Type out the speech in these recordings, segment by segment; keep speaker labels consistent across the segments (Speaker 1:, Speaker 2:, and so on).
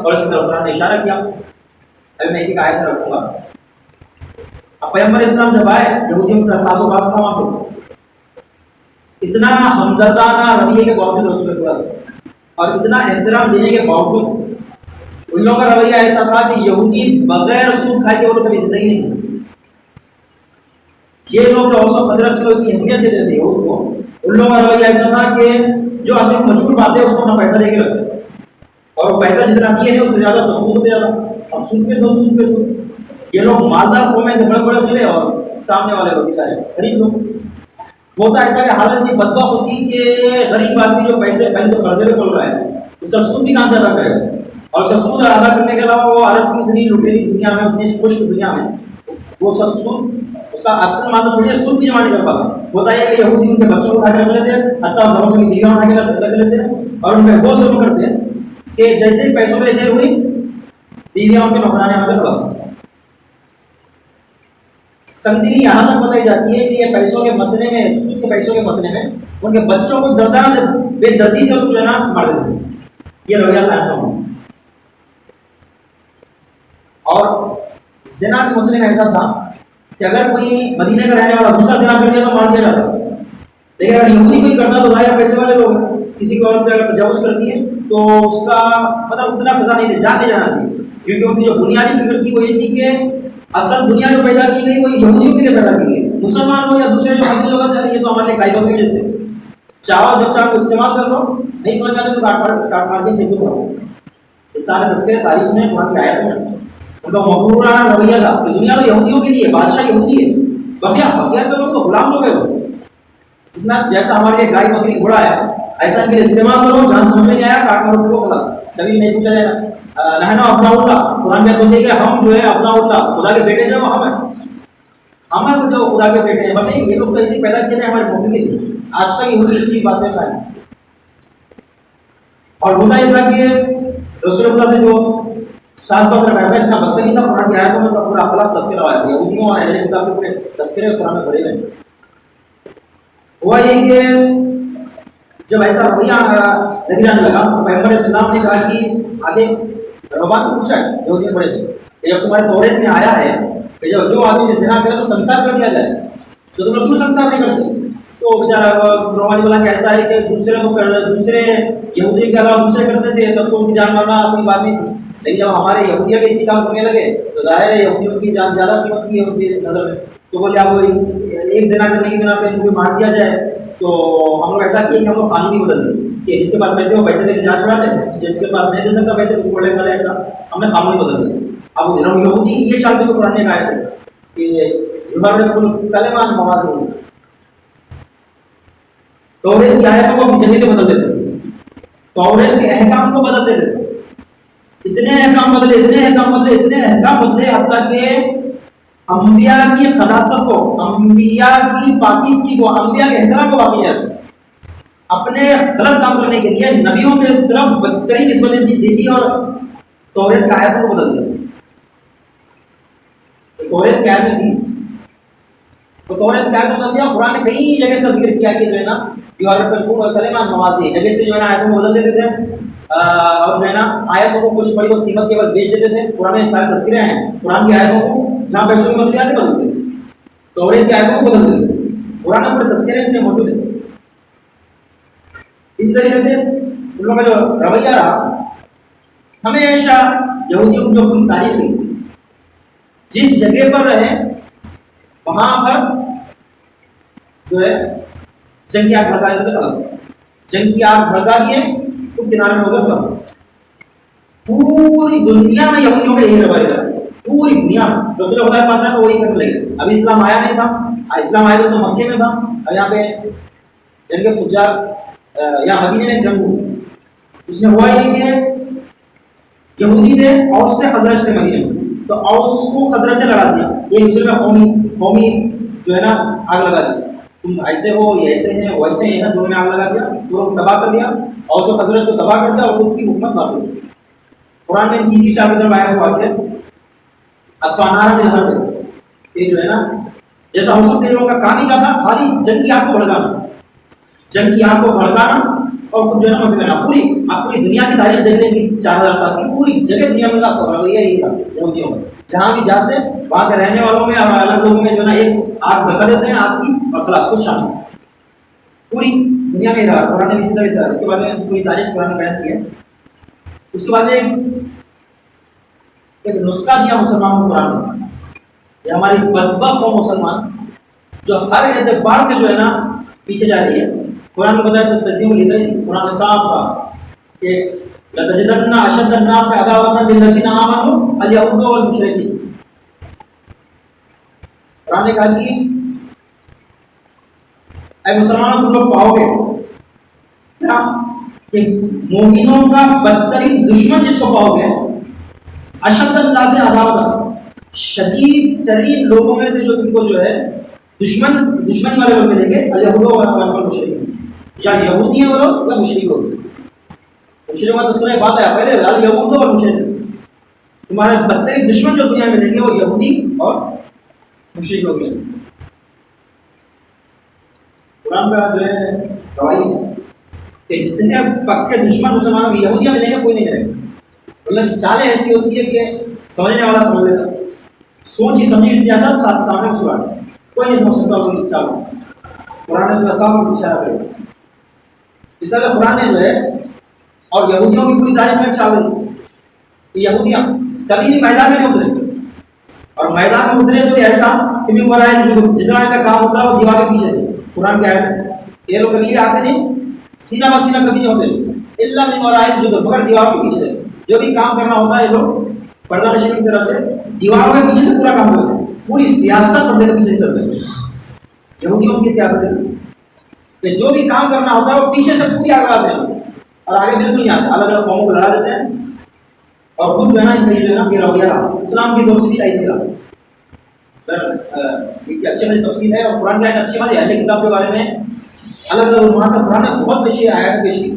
Speaker 1: اور اس کی طرف قرآن نے اشارہ کیا. ابھی میں ایک آیت رکھوں گا. اب پیغمبر اسلام جب آئے یہودیوں کے ساتھ ساز و باز تھا وہاں پہ, اتنا ہمدردانہ رویے کے باوجود رسول اللہ اور اتنا احترام دینے کے باوجود ان لوگوں کا رویہ ایسا تھا کہ یہودی بغیر سود کھائے کے وہ کبھی زندگی نہیں جی. یہ لوگ جو اوسط حضرت کو اتنی اہمیت دیتے تھے یہود کو, ان لوگوں کا رویہ ایسا تھا کہ جو آدمی کو مجبور بات ہے اس کو اپنا پیسہ دے کے رکھتے, اور وہ پیسہ جتنا دیے ہیں اس سے زیادہ سود پہ زیادہ, اب سود پہ سود پہ سود. یہ لوگ مالدار قوم ہیں جو بڑے بڑے کھلے اور سامنے والے لوگ بچارے غریب لوگ. ہوتا ایسا کہ حالت اتنی بدبخت ہوتی کہ غریب آدمی جو پیسے پہلے تو قرضے پہ پڑ رہا ہے, اس کا سود بھی کہاں سے ادا کرے گا, اور اس کا سود ادا کرنے کے علاوہ وہ عرب کی اتنی لٹیری دنیا میں, اتنی خشک دنیا میں وہ اس کا سود, اس کا اصل مان تو چھوڑیے سود بھی جمع نہیں کر پاتا. ہوتا ہے کہ یہودی ان کے بچوں کو اٹھا کے رکھ لیتے ہیں, حتیٰ گھروں سے بیویاں اٹھا کے رکھ لیتے ہیں, اور ان پہ وہ سلوک کرتے ہیں کہ جیسے ہی پیسوں میں دیر ہوئی بیویاں ان کے نوکرانے ہمیں خلاص. سنگینی یہاں تک بتائی جاتی ہے کہ یہ پیسوں کے مسئلے میں, سود کے پیسوں کے مسئلے میں ان کے بچوں کو دردانہ بے دردی سے اس کو جو ہے نا مار دیتے ہیں. یہ رویہ قائم تھا. اور زنا کے مسئلے میں ایسا تھا کہ اگر کوئی مدینے کا رہنے والا دوسرا زنا کر دیا تو مار دیا جاتا, لیکن اگر یہودی کوئی کرتا تو ظاہر پیسے والے لوگ ہیں, کسی کی عورت پہ اگر تجاوز کرتی ہے تو اس کا مطلب اتنا سزا نہیں دے, جان دے جانا چاہیے, کیونکہ ان کی جو بنیادی فکر تھی وہ یہ تھی کہ اصل دنیا جو پیدا کی گئی وہ یہودیوں کے لیے پیدا کی گئی. مسلمان ہو یا دوسرے جو ہندو لوگ ہیں یہ تو ہمارے لیے گائے بکری جیسے, چاہو جب چاہو استعمال کر لو, نہیں سمجھ میں آتے تو کاٹ مار کے پھینک دو. اس سارے تذکرے تاریخ میں قرآن کی آیت میں ان کا مغرورانہ رویہ تھا کہ دنیا تو یہودیوں کے لیے, بادشاہ یہودی ہے, بقیہ تو لوگ تو غلام لوگ ہیں. جتنا جیسا ہمارے لیے گائے بکری گھوڑا ہے ایسا ان کے لیے استعمال کرو, جہاں سمجھ میں نہیں آیا کاٹ مارو کو خلاص. کبھی نہیں پوچھا جائے گا نہنا اپنا اٹھا, قرآن میں بولتے کہ ہم جو ہے اپنا اٹھا خدا کے بیٹے جو ہم ہیں, ہمیں جو خدا کے بیٹے ہیں. بتائیے یہ لوگ تو ایسے پیدا کیے ہیں ہمارے ممکن کے لیے, آج تک یہودی اس کی بات میں قائم. اور ہوتا یہ تھا کہ رسول اللہ سے جو ساز باز رکھا ہے اتنا بدترین تھا, قرآن کی آیتوں میں پورا اخلاق تذکرہ آیا ہے. یہودیوں اور اہل کتاب کے پورے تذکرے قرآن میں بھرے ہوئے ہیں. ہوا یہ کہ جب ایسا رویہ نگی جانے لگا تو پیغمبر اسلام نے کہا کہ آگے ربان سے پوچھا ہے یہودیوں بڑے سے کہ جب تمہارے توریت میں آیا ہے کہ جو آدمی نے زنا کرے تو سنسار کر دیا جائے, تو تم لوگ کیوں سنسار نہیں کرتے؟ تو بیچارہ رومانی بولا کہ ایسا ہے کہ دوسرے یہودیوں کے علاوہ دوسرے کرتے تھے تب تو ان کی جان مارنا کوئی بات نہیں تھی, لیکن جب ہمارے یہودیوں کے اسی کام کرنے لگے تو ظاہر ہے یہودیوں کی جان زیادہ قیمت کی ہے ان کی نظر میں. تو بولے آپ ایک زنا کرنے کی بنا پہ ان کو مار دیا جائے, تو ہم لوگ ایسا کیے کہ ہم لوگ قانون ہی بدل دیں کہ جس کے پاس پیسے وہ پیسے دے کے جان چھڑا لیں, جس کے پاس نہیں دے سکتا پیسے اس کو لے کر ایسا ہم نے قانون ہی بدل دیں. اب یہودی یہ شان کو قرآن نے کہا تھے کہ کلمہ نماز ہو, توریت کی آیتوں کو اپنی جگہ سے بدل دیتے تھے, توریت کے احکام کو بدل دیتے تھے. اتنے احکام بدلے حتیٰ کہ انبیاء کی قداست کو, انبیاء کی پاکیزگی کو, انبیاء کے احترام کو باقی ہے. اپنے غلط کام کرنے کے لیے نبیوں کے طرف بدترین نسبتیں دے دی اور توریت کی آیتوں کو بدل دیا. توریت کی آیتیں تھی تو توریت کی آیتوں کو بدل دیا. قرآن نے کئی جگہ سے ذکر کیا کہ جو ہے نا کلمہ نمازی جگہ سے جو ہے نا آیتوں کو بدل دیتے تھے, اور جو ہے نا آیتوں کو کچھ بڑی بہت قیمت کے بس بیچ دیتے تھے. قرآن میں سارے تذکرے ہیں قرآن کی آیتوں کو, جہاں پیسوں کی مسئلے آتے بدل دیتے, توریت کی آیتوں کو بدل دیتے. قرآن میں پورے تذکرے سے موجود ہیں. اس طریقے سے ان لوگوں کا جو رویہ رہا ہمیشہ یہودیوں کی جو پوری تعریف ہوئی, جس جگہ پر رہے وہاں پر جو ہے جنگ کی آگ بھڑکا دیتے تھے خلاص. جنگ کی آگ بھڑکا دیے تو کنارے میں ہو گئے خلاص. پوری دنیا میں یہودیوں کا یہی روایت ہے, پوری دنیا میں. رسول اللہ کے پاس ہے تو وہی کرنے لگے. ابھی اسلام آیا نہیں تھا, اسلام آیا تو مکے میں تھا, اور یہاں پہ جنگ فجار یا مدینے میں جنگ ہوئی. اس میں ہوا یہ کہ یہودی تھے اوس سے خزرج سے مدینے میں, تو اوس کو خزرج سے لڑا دیا. ایک دوسرے میں قومی جو ہے نا آگ لگا دی, تم ایسے ہو یہ ایسے ہیں ویسے ہیں, دونوں نے آگ لگا دیا, دونوں کو تباہ کر دیا. اوس و خزرج کو تباہ کر دیا اور خود کی حکومت باقی ہوئی. قرآن میں تیسری چار کی طرف آیا ہوا کہ اطفانارا میں ہر یہ جو ہے نا جیسا ہو سکتے لوگوں کا کام ہی کا تھا خالی جنگ کی آگ کو بھڑکانا, جنگ کی آگ کو بھڑکانا اور خود جو ہے نا مسئلہ کرنا پوری آپ پوری دنیا کی تاریخ دیکھ لیں گے 4000 سال کی پوری جگہ دنیا میں آپ کو رویہ یہی تھا یہودیوں میں جہاں بھی جاتے ہیں وہاں کے رہنے والوں میں اور الگ لوگوں میں جو ہے نا ایک آگ بھڑکا دیتے ہیں آگ کی اور خلاص کو شامل سے پوری دنیا میں رہا قرآن نے اسی طرح سے اس کے بعد میں پوری تاریخ قرآن نے بیان کی ہے. اس کے بعد ایک نسخہ دیا مسلمانوں کو قرآن نے یہ ہماری بدبخت قوم مسلمان جو ہر اعتبار سے جو ہے نا پیچھے جا رہی ہے. قرآن کو بتایا تو تزیم لیتے قرآن صاحب کا کہ لَتَجِدَنَّ أَشَدَّ النَّاسِ عَدَاوَةً لِلَّذِينَ آمَنُوا الْيَهُودُ وَالْمُشْرِكِينَ. قرآن نے کہا کہ اے مسلمانوں تم لوگ پاؤ گے کیا کہ مومنوں کا بدترین دشمن جس کو پاؤ گے اشد اللہ سے عداوت شدید ترین لوگوں میں سے جو تم کو جو ہے دشمنی والے لوگ ملیں گے اليهود والمشرکین یا یہودی ہیں وہ لوگ یا مشرک لوگ. مشرک کا تذکرہ بات ہے پہلے اليهود والمشرکین تمہارے بدترین دشمن جو دنیا میں ملیں گے وہ یہودی اور مشرک لوگ ملیں گے. قرآن کا جو ہے گواہی کہ جتنے پکے دشمن مسلمانوں کی یہودیاں ملیں گے کوئی نہیں ملے گا. اللہ کی چالیں ایسی ہوتی ہے کہ سمجھنے والا سمجھ لیتا سوچی سمجھی سیاست سامنے اس بات کوئی نہیں سمجھ سکتا وہ چال. قرآن نے صاحب اشارہ کرے اس طرح قرآن نے جو ہے اور یہودیوں کی پوری تاریخ میں چال رہی یہودیاں کبھی بھی میدان میں نہیں اترے اور میدان میں اترے تو بھی ایسا کہ بھی وہ رائے جتنا ان کا کام ہوتا ہے وہ دیوار کے پیچھے سے قرآن کیا ہے یہ لوگ کبھی بھی آتے نہیں سینہ بسینہ کبھی نہیں ہوتے اللہ میں مرائے جو مگر دیوار کے پیچھے جو بھی کام کرنا ہوتا ہے لوگ پردہ نشین کی طرف سے دیواروں کے پیچھے سے پورا کام کرتے ہیں. پوری سیاست پردے کے پیچھے چلتے ہیں. یہودیوں کی سیاست ہے کہ جو بھی کام کرنا ہوتا ہے وہ پیچھے سے پوری آگے آتے ہیں اور آگے بالکل نہیں آتے الگ الگ قوموں کو لڑا دیتے ہیں اور خود جو ہے نا ان کا جو ہے نا یہ رویہ اسلام کی دور سے بھی ایسے رہا. اس کی اچھی والی تفصیل ہے اور قرآن کی اچھی والی اہل کتاب کے بارے میں الگ الگ وہاں سے قرآن نے بہت پیشی آیات پیش کی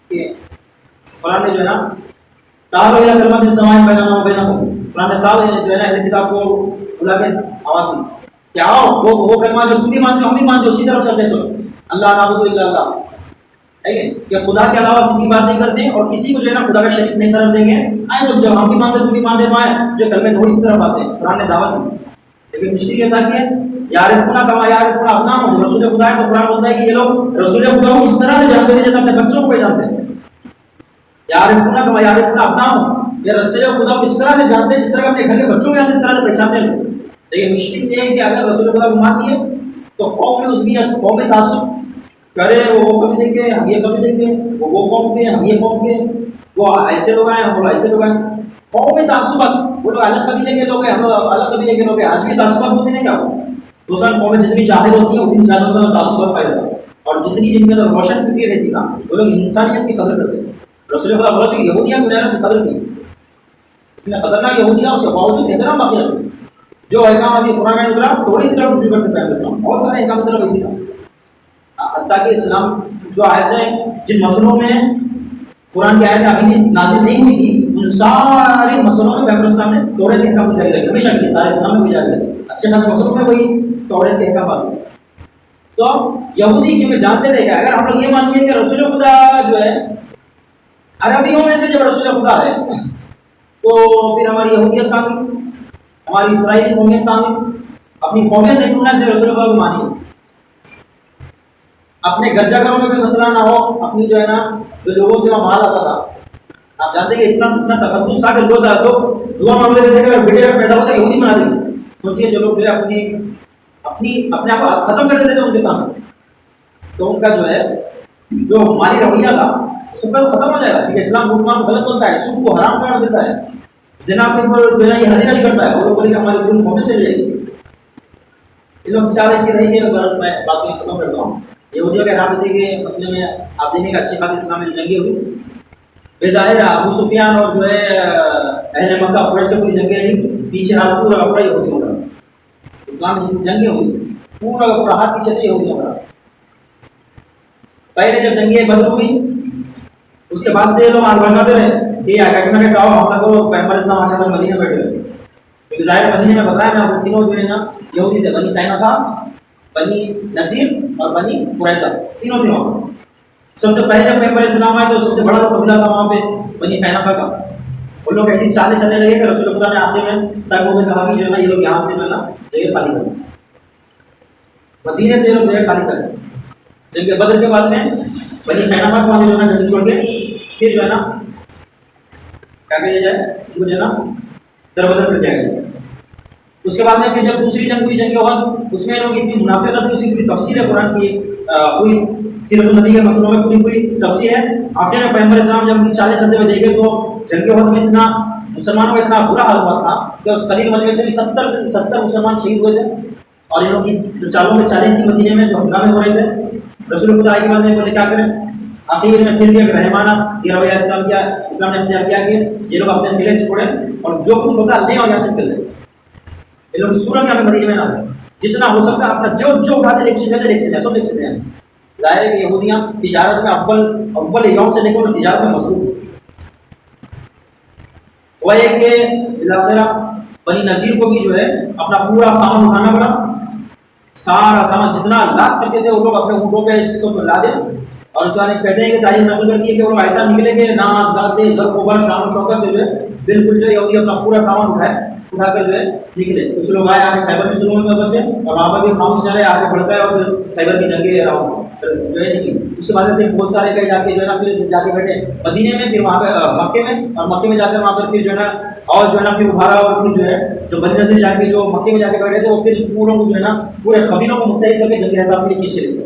Speaker 1: کہ قرآن نے جو ہے نا تعالوا الی کلمۃ سواء بیننا و بینکم قرآن نے صاحب جو ہے نا اہل کتاب کو بلا کے آواز دی کہ آؤ وہ کلمہ جو تم بھی مانتے ہو ہم بھی مانتے اسی طرف چلتے سو اللہ نعبد الا اللہ ہے کہ خدا کے علاوہ کسی کی بات نہیں کرتے اور کسی کو جو ہے نا خدا کا شریک نہیں قرار دیں گے. آئے سب جب ہم بھی مانتے تم بھی مانتے تو آئے جو کلمے توحید کی طرف آتے ہیں قرآن نے دعوت دی. لیکن مشکل یہ تھا کہ یعرفون کما یعرفون ابناءہم جو رسول خدا ہے تو قرآن بولتا ہے کہ یہ لوگ رسول خدا کو اس طرح سے جانتے تھے جیسے اپنے بچوں کو پہچانتے ہیں. یعرفون کما یعرفون ابناءہم یہ رسول خدا کو اس طرح سے جانتے ہیں جس طرح اپنے گھر کے بچوں کو جانتے ہیں اس طرح سے پہچانتے ہیں. لیکن مشکل یہ ہے کہ اگر رسول خدا کو مان لیے تو قوم میں عصبیت قوم میں تعصب کرے وہ قبیلے کے ہم یہ قبیلے کے وہ قوم کے ہم یہ قوم کے وہ ایسے لوگ ہیں ہم ایسے لوگ ہیں قوم میں تعصبات وہ لوگ الگ قبیلے کے لوگ ہیں ہم لوگ الگ قبیلے کے لوگ ہیں. آج کے تعصبات ہوتے ہیں کیا دوسرا قومیں جتنی جاہل ہوتی ہیں اتنی زیادہ ان تعصبات پائے جاتے ہیں اور جتنی جن کے اندر روشن فکری رہتی نا وہ لوگ انسانیت کی قدر کرتے ہیں. رسول خدا بہت سی یہودیاں بنانے سے قدر کی اتنا خطرناک یہودیاں اس کے باوجود احترام باقی رکھتے ہیں. جو احکام ابھی قرآن میں اترا تھوڑی طرح رجوع کرتے ہیں اسلام بہت سارے احکام کی طرف اسی کا حتیٰ کہ اسلام جو آیتیں جن مسئلوں میں قرآن کی آیتیں ابھی نازل نہیں ہوئی تھی ان سارے مسئلوں میں پیغمبر اسلام نے توریت کے احکام کو جاری رکھے ہمیشہ کے لیے سارے اسلام میں بھی جاری رکھے اچھے خاصے مسئلوں میں وہی توریت کے احکام آتے ہیں. تو یہودی کیونکہ جانتے تھے کہ اگر ہم لوگ یہ مان لیے کہ رسول خدا جو ہے عربیوں میں سے جب رسول خدا ہے تو پھر ہماری یہودیت کہاں گئی ہماری اسرائیلی قومیت کہاں گئی. اپنی قومیت نہیں ڈھونڈنا سے رسول خدا کو مانیے. اپنے گرجا گھروں میں کوئی مسئلہ نہ ہو اپنی جو ہے نا جو لوگوں سے وہاں مال آتا تھا آپ جانتے ہیں کہ اتنا تقدس تھا کہ لوگ دعا مانگ لیتے تھے کہ اگر بیٹے کا پیدا ہوتا ہے یہودی بنا دیں گے. سوچیے جو لوگ جو ہے اپنے آپ کو ختم کر دیتے تھے ان کے سامنے تو ان کا جو ہے جو مالی رویہ تھا اس پر ختم ہو جائے گا کیونکہ اسلام حکمان کو غلط بولتا ہے سود کو حرام قرار دیتا ہے زنا کے اوپر جو ہے یہ حاضر نہیں کرتا ہے وہ لوگ بولے کہ ہماری پوری قوم چلی جائے گی. یہ لوگ چار ایسی رہی ہے اگر میں بات میں ختم کرتا ہوں. یہودیوں کے رابطے کے مسئلے میں آپ دیکھیں کہ اچھی خاصی اسلام میں جنگیں ہوئی بے ظاہر ابو سفیان اور جو ہے اہل مکہ قریش سے پوری جنگیں رہی پیچھے ہاتھ پورا کپڑا یہودیوں کا اسلام میں جتنی جنگیں ہوئی پورا کپڑا ہاتھ پیچھے سے یہودیوں کا. پہلے جب جنگیں بدر ہوئی اس کے بعد سے یہ لوگ آگ بڑھاتے رہے کہ کیسے نہ کیسے آؤ ہم لوگ پیغمبر اسلام آ کے اندر مدینے بیٹھے ہوئے تھے کیونکہ ظاہر مدینے میں بتایا نا وہ تینوں جو ہے نا یہودی تھے بنی قینقاع بنی نذیر اور بنی قریظہ تینوں تھے وہاں. سب سے پہلے جب پیغمبر اسلام آئے تو سب سے بڑا جو قبیلہ تھا وہاں پہ بنی قینقاع کا، وہ لوگ ایسی چالیں چلنے لگے کہ رسول خدا نے آخر میں تک وہ کہا کہ جو ہے نا یہ لوگ یہاں سے جو ہے نا جگہ خالی کریں، مدینے سے یہ لوگ جگہ خالی کریں۔ جنگ بدر کے بعد میں بنی قینقاع کو وہاں سے جو ہے نا جنگ چھوڑ کے پھر جو ہے نا کیا کیا جائے ان کو جو ہے نا در بدر کر جائے گا۔ اس کے بعد میں پھر جب دوسری جنگ ہوئی، جنگ کے بعد اس میں لوگ اتنی منافقت تھی، اس کی پوری تفصیل ہے قرآن کی، پوری سیرت النبی کے مسئلوں میں پوری تفصیل ہے۔ آخر میں پیغمبر اسلام جب اپنی چالیں چلتے ہوئے دیکھے تو جنگ کے وقت میں اتنا مسلمانوں کا اتنا برا حال ہوا تھا کہ اس قلیل مجمع سے بھی 70 مسلمان شہید ہوئے تھے، اور ان لوگوں کی جو چالوں میں چالیں تھیں مدینے میں جو ہنگامے ہو رہے تھے، رسول خدا کے بعد میں بولے کیا کریں؟ آخر میں پھر بھی ایک رحمانہ یہ رویہ اسلام نے اختیار کیا کہ یہ لوگ اپنے قلعے چھوڑیں اور جو کچھ ہوتا لیں اور یہاں سے نکل جائیں، یہ لوگ صورت یہاں پہ مدینے میں نہ آئے، جتنا ہو سکتا ہے اپنا جو اٹھاتے لے کے چلے سب لے کے چلے۔ ظاہر ہے کہ یہودیاں تجارت میں اول یوم سے لے کے تجارت میں مصروف ہوا ہے کہ بالآخرہ بنی نذیر کو بھی جو ہے اپنا پورا سامان اٹھانا پڑا، سارا سامان جتنا لاکھ سکتے تھے وہ لوگ اپنے اونٹوں پہ جس کو لا دیں، اور اس نے کہتے ہیں کہ تاریخ نقل کرتی ہے کہ وہ لوگ ایسا نکلے گے ناچ گاتے ضرب و برق شان و شوکت سے جو ہے بالکل جو یہودی اپنا پورا سامان اٹھا کر جو ہے نکلے۔ کچھ لوگ آئے آگے خیبر میں شروع میں بسے اور وہاں پر بھی خاموش نہ رہے، آگے بڑھ گئے اور پھر خیبر کی جنگیں جو ہے نکلی۔ اس کے بعد پھر بہت سارے کہیں جا کے جو ہے نا پھر جا کے بیٹھے مدینے میں، پھر وہاں پہ مکے میں، اور مکے میں جا کر وہاں پر پھر جو ہے نا اور جو ہے نا پھر ابھارا، اور پھر جو ہے جو بنی نذیر جا کے جو مکے میں جا کے بیٹھے تھے وہ پھر پوروں کو جو ہے نا پورے قبیلوں کو متحد کر کے جنگ حساب کے لیے کھینچے لے گئے۔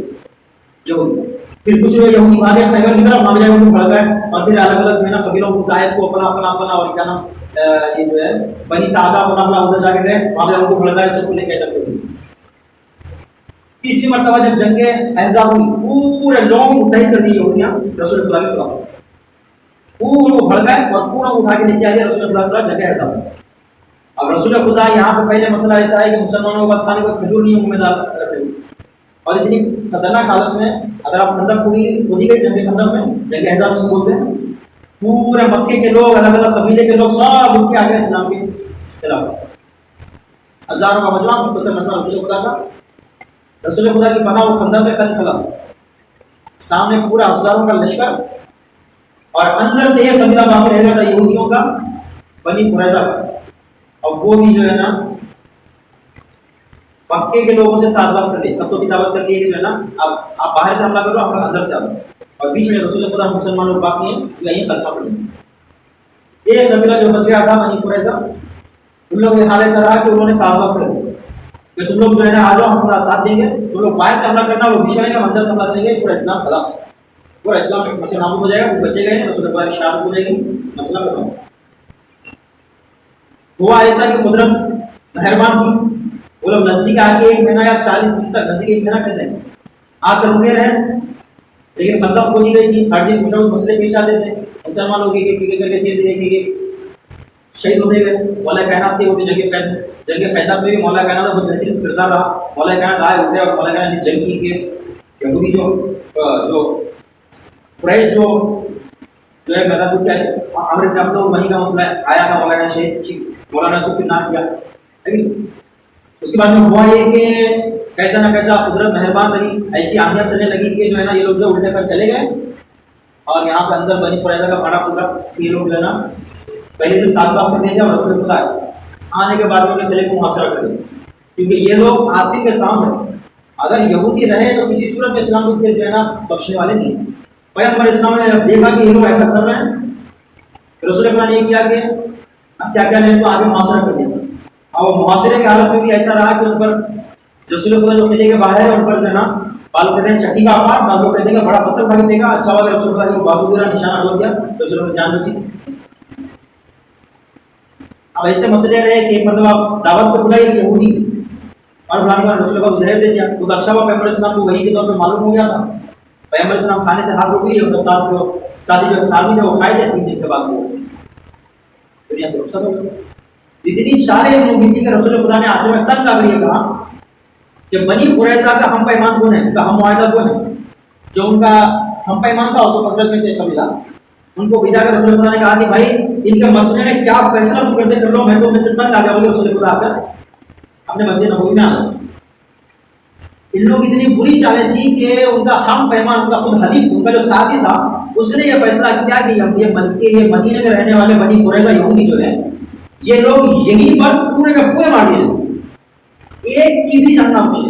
Speaker 1: پھر کچھ لوگ یہودی بھاگے خیبر کی طرف، وہاں جا کے بڑھ گئے اور پھر الگ الگ جو ہے نا قبیلوں کو طائف کو اپنا اور کیا نام یہ جو ہے بنی سعدہ اپنا ادھر جا کے گئے، وہاں پہ ان کو بڑھ گئے، سب کو لے کے چلتے ہوئے۔ تیسری مرتبہ جب جنگ احزاب ہوئی پورے لوگوں کو متحد کر دی یہودیاں رسول خدا کے خلاف، پورے بڑھ گئے اور پورا اٹھا کے لے کے آئے رسول خدا کے خلاف جنگ احزاب۔ اب رسول خدا یہاں پہ پہلے مسئلہ ایسا ہے کہ مسلمانوں کو بس کھانے کو کھجور نہیں ذمہ دار رکھے، اور اتنی خطرناک حالت میں اگر آپ خندق کھودی گئی جنگ خندق میں، جنگ احزاب سے بولتے ہیں، پورے مکے کے لوگ الگ الگ قبیلے کے لوگ سب اٹھ کے آ گئے اسلام کے خلاف، ہزاروں کا مجمع مختصر مطلب رسول خدا کا، رسول خدا کی پناہ وہ خندق ہے خالی خلاص، سامنے پورا ہزاروں کا لشکر، اور اندر سے یہ قبیلہ باقی رہ گیا تھا یہودیوں کا، بنی قریظہ کا، اور وہ بھی جو ہے نا مکے کے لوگوں سے ساز باز کر لی، تب تو کتابت کر لی ہے کہ جو ہے نا آپ باہر سے حملہ کرو، آپ اندر سے آؤ، اور بیچ میں رسول خدا مسلمان لوگ باقی ہیں یہیں خلفہ پڑیں گے۔ ایک قبیلہ جو بچ گیا تھا بنی قریظہ، ان لوگوں کے حال ایسا رہا کہ انہوں نے ساز باز کر دیا کہ تم لوگ جو ہے نا آ جاؤ، ہم تمہارا ساتھ دیں گے، تم لوگ باہر سے حملہ کرنا، وہ بیچ میں ہم اندر سے حملہ کریں گے، پورا اسلام خلاص، پورا اسلام مسئلہ نابود ہو جائے گا، وہ بچے گئے رسول خدا کی شہادت ہو جائے گی، مسئلہ ختم۔ ہوا ایسا کہ قدرت مہربان تھی، وہ لوگ نزدیک آ کے 1 مہینہ یا 40 دن تک نزدیک 1 مہینہ کہتے ہیں آ کر رکے رہے، لیکن خندق کھودی گئی تھی، ہر دن کچھ نہ کچھ مسئلے پیش آتے تھے، مسلمان لوگ ایک کر کے شہید ہوتے گئے۔ مولا کائنات تھے وہ بھی جنگ خندق میں بھی مولا کائنات بہت بہترین کردار رہا، مولا کائنات آئے اٹھے اور مولا کائنات جنگ کی کہ یہودی جو قریش جو ہے میدان کیا ہے عامر بن عبد وہیں کا مسئلہ آیا تھا، مولانا شہید مولانا صوفی نام کیا، لیکن اس کے بعد میں ہوا یہ کہ کیسا نہ کیسا قدرت مہربان رہی، ایسی آندیاں چلنے لگی کہ جو ہے نا یہ لوگ جو الٹے کر چلے گئے، اور یہاں پہ اندر بنی قریظہ کا پڑا پورا یہ لوگ جو ہے نا پہلے سے ساز باز کرنے تھے، اور رسول خدا آنے کے بعد میں انہیں قلعے کو محاصرہ کر دیا، کیونکہ یہ لوگ آستین کے سامنے اگر یہودی رہے تو کسی صورت میں اسلام کو پھر جو ہے نا بخشنے والے نہیں ہیں۔ پیغمبر اسلام نے جب دیکھا کہ یہ لوگ ایسا کر رہے ہیں، رسول خدا نے یہ کیا کہ اب کیا کیا نہیں تو آگے محاصرہ کر دیا، اور محاصرے کی حالت میں بھی ایسا رہا کہ ان پر رسول خدا جو قلعے کے باہر ہے ان پر جو ہے نا بالو کہتے ہیں چکی کا آپار، بالو کہتے ہیں کہ بڑا پتھر پھاڑ دے گا، اچھا ہوا کہ رسول خدا کو بازو گرا نشانہ ڈال دیا، رسول خدا جان بچی۔ اب ایسے مسئلے رہے کہ ایک مرتبہ دعوت پہ بلائی یہودی اور بلانے کا رسول خدا کو زہر دے دیا، تو اچھا ہوا پیغمبر اسلام کو وہی کے طور پہ معلوم ہو گیا تھا، پیغمبر اسلام کھانے سے ہاتھ روک لیے، ان کے ساتھ جو ساتھی جو ساتھی تھے وہ کھائے تھے، 3 دن کے بعد وہ دنیا سے رخصت ہو گئے۔ اتنی چالیں ان لوگوں کی تھی کہ رسول خدا نے آخر میں تنگ آ کر یہ کہا کہ بنی قریظہ کا ہم پیمان کون ہے، ان کا ہم معاہدہ کون ہے، جو ان کا ہم پیمان تھا 115 میں سے قبیلہ، ان کو بھیجا کر رسول خدا نے کہا کہ بھائی ان کے مسئلے میں کیا فیصلہ تم کرتے کر لو، میں تو ان سے تنگ آ گیا، بولے رسول خدا آ کر اپنے مسجد نبوی میں آنا۔ ان لوگ اتنی بری چالیں تھی کہ ان کا ہم پیمان، ان کا خود حلیف، ان کا جو ساتھی تھا، اس نے یہ فیصلہ کیا کہ یہ مدینے کے رہنے والے بنی قریظہ یہودی جو ہے، یہ لوگ یہیں پر پورے کے پورے مار دیے، ایک کی بھی جان نہ بچے،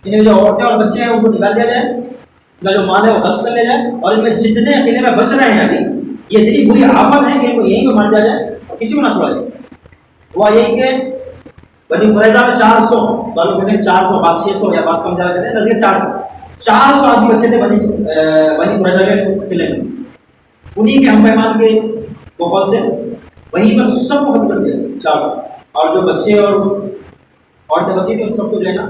Speaker 1: انہیں جو عورتیں اور بچے ہیں ان کو نکال دیا جائے، ان کا جو مال ہے وہ غصب کر لیا جائے، اور ان میں جتنے قلعے میں بچ رہے ہیں ابھی، یہ اتنی بری آفت ہے کہ ان کو یہیں پہ مار دیا جائے اور کسی کو نہ چھوڑا جائے۔ ہوا یہی کہ بنی قریظہ میں 400، معلوم کہتے ہیں 400، بعض 600 یا بعض کم زیادہ کہتے ہیں، نزدیک 400 آدمی بچے تھے بنی قریظہ کے قلعے میں، انہیں کے ہم پیمان کے بخول سے وہیں پر سب کو ختم کر دیا 400، اور جو بچے اور عورتیں بچی تھیں ان سب کو جو ہے نا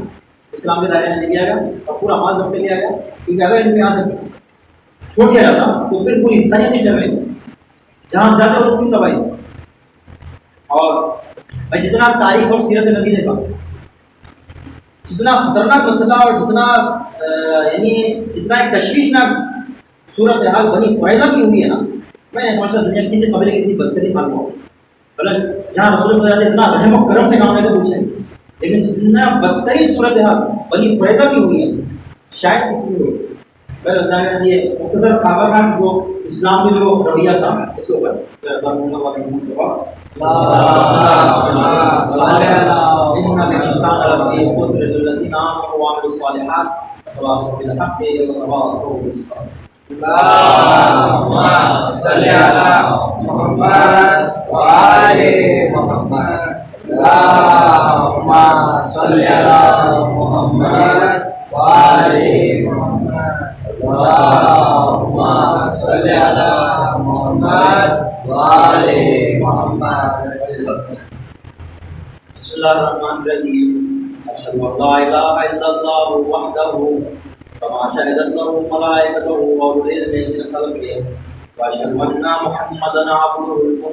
Speaker 1: اسلام کے دائرے میں لے لیا گیا اور پورا مال ضبط لیا گیا، کیونکہ اگر ان کو یہاں سے چھوڑ دیا جاتا تو پھر پوری انسانیت نہیں چل رہی تھی، جہاں جاتے وہ پوری تباہی۔ اور میں جتنا تاریخ اور سیرت نبی دیکھا، جتنا خطرناک مسئلہ اور جتنا یعنی جتنا ایک تشویشناک صورت حال بنی قریظہ کی ہوئی ہے نا، میں نے سمجھتا دنیا کسی قبیلے کی اتنی بدترین حال ہوا، جہاں رسول اللہ اتنا رحم و کرم سے کام لیتے پوچھیں، لیکن جتنا بدترین صورت حال بنی قریظہ کی ہوئی ہے شاید کسی میں ہوئی۔ یہ مختصر خاکہ تھا جو اسلام کے جو رویہ تھا اس کے اوپر بسم اللہ الرحمن الرحیم، اشہد ان لا الہ الا اللہ وحدہ کما شہدت لہ ملائکتہ واولو العلم من خلقہ واشہد ان محمدا عبدہ